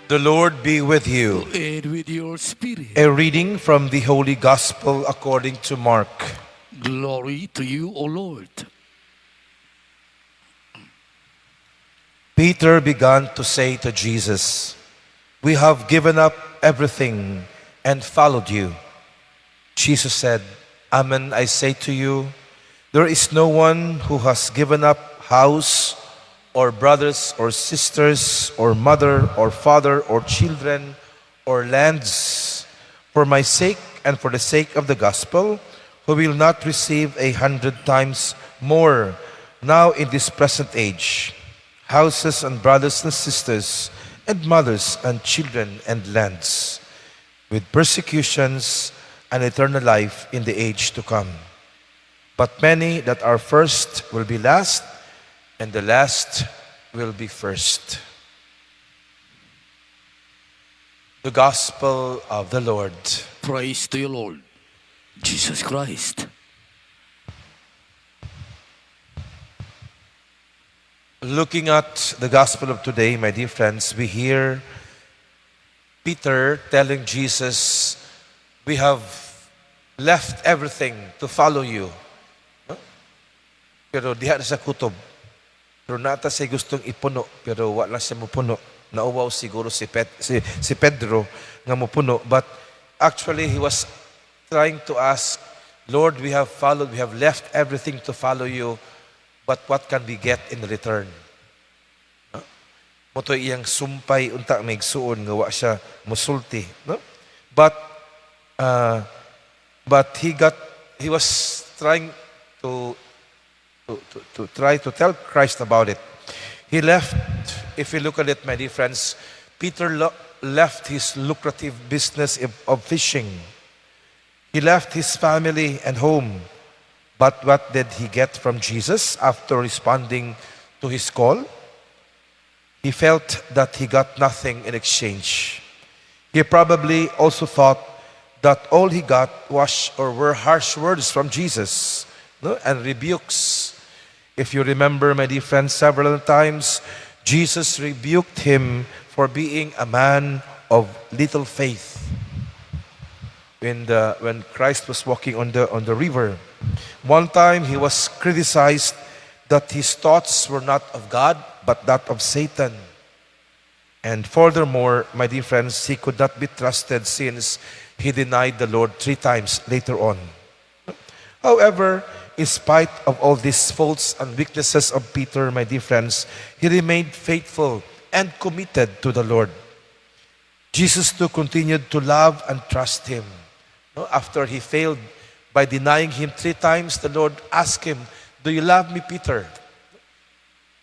The Lord be with you. And with your spirit. A reading from the Holy Gospel according to Mark. Glory to you, O Lord. Peter began to say to Jesus, "We have given up everything and followed you." Jesus said, "Amen, I say to you, there is no one who has given up house or brothers or sisters or mother or father or children or lands for my sake and for the sake of the gospel, who will not receive 100 times more now in this present age, houses and brothers and sisters and mothers and children and lands, with persecutions and eternal life in the age to come. But many that are first will be last, and the last will be first." The Gospel of the Lord. Praise to you, Lord Jesus Christ. Looking at the Gospel of today, my dear friends, we hear Peter telling Jesus, "We have left everything to follow you." No? Pero diha na sa kutob. Pero nata siya gustong ipuno, pero wala siya mupuno. Nauwaw siguro si Pedro nga mupuno. But actually, he was trying to ask, "Lord, we have left everything to follow you, but what can we get in return?" No? Moto iyang sumpay, unta may igsuon, nga wa siya musulti. No? But he was trying to try to tell Christ about it. He left, if you look at it, my dear friends, Peter left his lucrative business of fishing. He left his family and home. But what did he get from Jesus after responding to his call? He felt that he got nothing in exchange. He probably also thought that all he got were harsh words from Jesus, no? And rebukes. If you remember, my dear friends, several times Jesus rebuked him for being a man of little faith. When Christ was walking on the river, one time he was criticized that his thoughts were not of God but that of Satan. And furthermore, my dear friends, he could not be trusted since he denied the Lord 3 times later on. However, in spite of all these faults and weaknesses of Peter, my dear friends, he remained faithful and committed to the Lord. Jesus too continued to love and trust him. No, after he failed by denying him 3 times, the Lord asked him, "Do you love me, Peter?"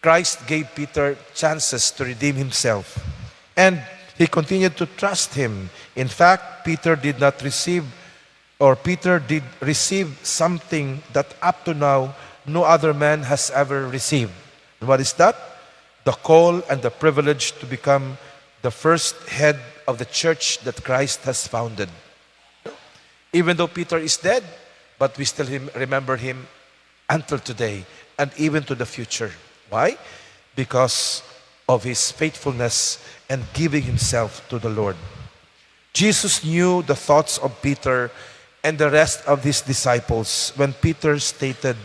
Christ gave Peter chances to redeem himself, and he continued to trust him. In fact, Peter did receive something that up to now no other man has ever received. And what is that? The call and the privilege to become the first head of the church that Christ has founded. Even though Peter is dead, but we still remember him until today and even to the future. Why? Because of his faithfulness and giving himself to the Lord. Jesus knew the thoughts of Peter and the rest of his disciples when Peter stated,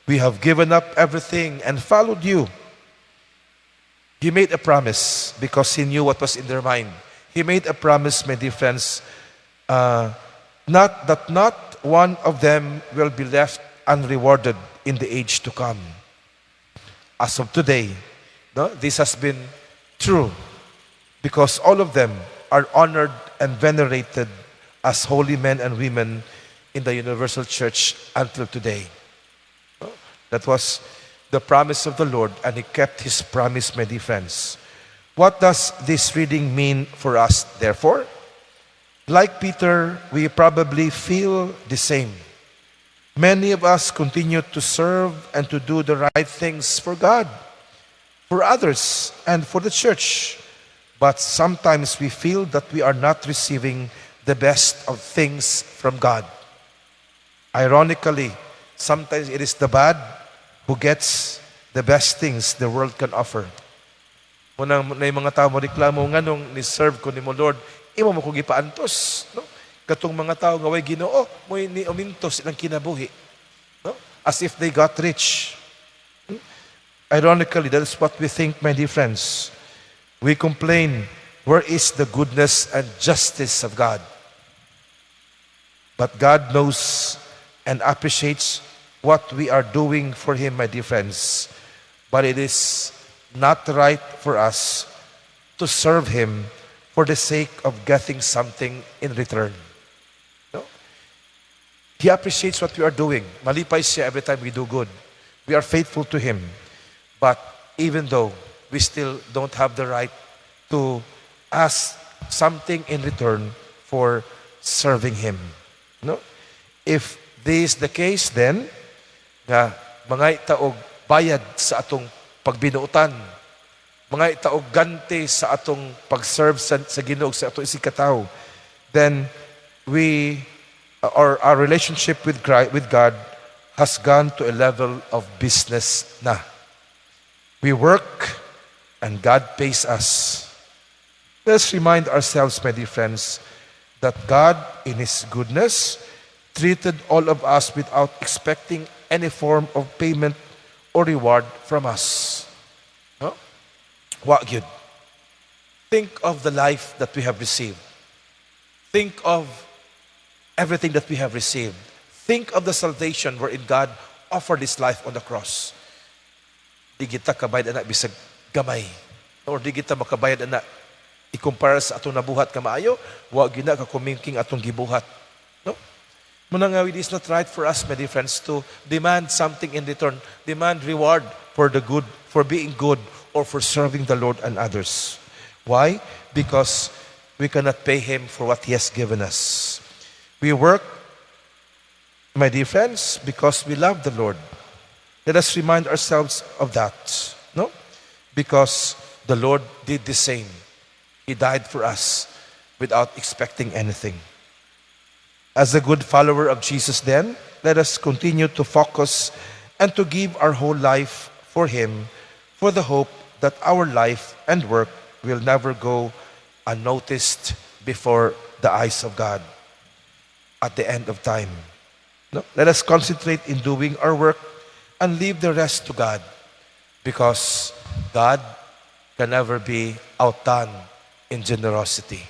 "We have given up everything and followed you." He made a promise because he knew what was in their mind. He made a promise, my dear friends, not one of them will be left unrewarded in the age to come. As of today, no, this has been true because all of them are honored and venerated as holy men and women in the universal church until today. That was the promise of the Lord, and he kept his promise, my dear friends. What does this reading mean for us, therefore? Like Peter, we probably feel the same. Many of us continue to serve and to do the right things for God, for others, and for the church. But sometimes we feel that we are not receiving the best of things from God. Ironically, sometimes it is the bad who gets the best things the world can offer. Munang na yung mga tao mo reklamo nga nung ni-serve ko ni mo Lord, imo mo kong ipaantos. No? Katong mga tao nga way Ginoo, mo ni umintos ilang kinabuhi. No? As if they got rich. Ironically, that is what we think, my dear friends. We complain, where is the goodness and justice of God? But God knows and appreciates what we are doing for Him, my dear friends. But it is not right for us to serve Him for the sake of getting something in return. No? He appreciates what we are doing. Malipay siya every time we do good. We are faithful to Him. But even though we still don't have the right to ask something in return for serving Him. No? If this is the case, then, nga mga itaog bayad sa atong pagbinuutan, mga itaog ganti sa atong pag-serve sa Ginoo sa atong isikataw, then our relationship with God has gone to a level of business na. We work and God pays us. Let's remind ourselves, my dear friends, that God, in His goodness, treated all of us without expecting any form of payment or reward from us. No? What good? Think of the life that we have received. Think of everything that we have received. Think of the salvation wherein God offered His life on the cross. Di kita kabayad anak bisag gamay. Or di kita makabayad anak ikumpara sa atong nabuhat ka maayo, wa gina ka kumingking atong gibuhat. No? Muna nga, it is not right for us, my dear friends, to demand something in return, demand reward for the good, for being good, or for serving the Lord and others. Why? Because we cannot pay Him for what He has given us. We work, my dear friends, because we love the Lord. Let us remind ourselves of that, no? Because the Lord did the same. He died for us without expecting anything. As a good follower of Jesus then, let us continue to focus and to give our whole life for Him, for the hope that our life and work will never go unnoticed before the eyes of God at the end of time. No? Let us concentrate in doing our work and leave the rest to God, because God can never be outdone in generosity.